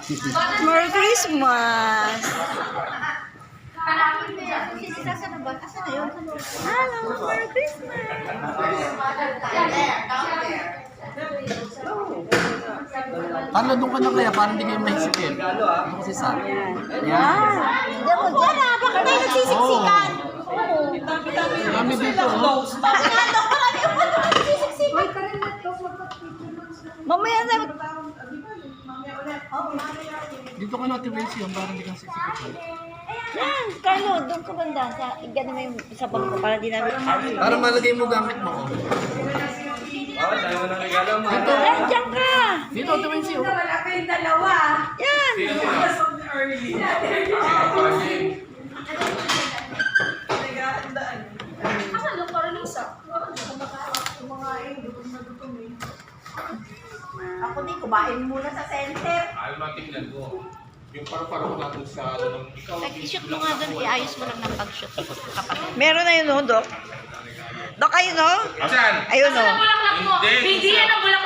Merry Christmas! Hello, Merry Christmas! Carlo, doon ka na kaya para hindi kayo mahisikip. Ano kasi sa? Yan. Bakit tayo nagsisiksikan? Kami dito. Oh. Mamaya na. Dito ka natin Tracy, para hindi kang sisikip. Yan, Carlo, doon ka banda. Gano'n mo yung sa bangko para di namin. Para malagay mo gamit mo. Dito. Yan, dyan ka. Dito, Tracy. Oh. Wala kayong dalawa. Yan. Early. Asan lang para ng isa? Ako din, kumain muna sa center. Ayaw matingnan mo. Yung paru-paro natin sa ano ng ikaw. Nag-shoot mo nga doon, iayos mo lang ng pag-shoot. Meron na yun, no, Dok? Dok, ayun, no? Asan? Ayun, no? Bulaklak mo. Hindi. Hindi yan ang bulaklak.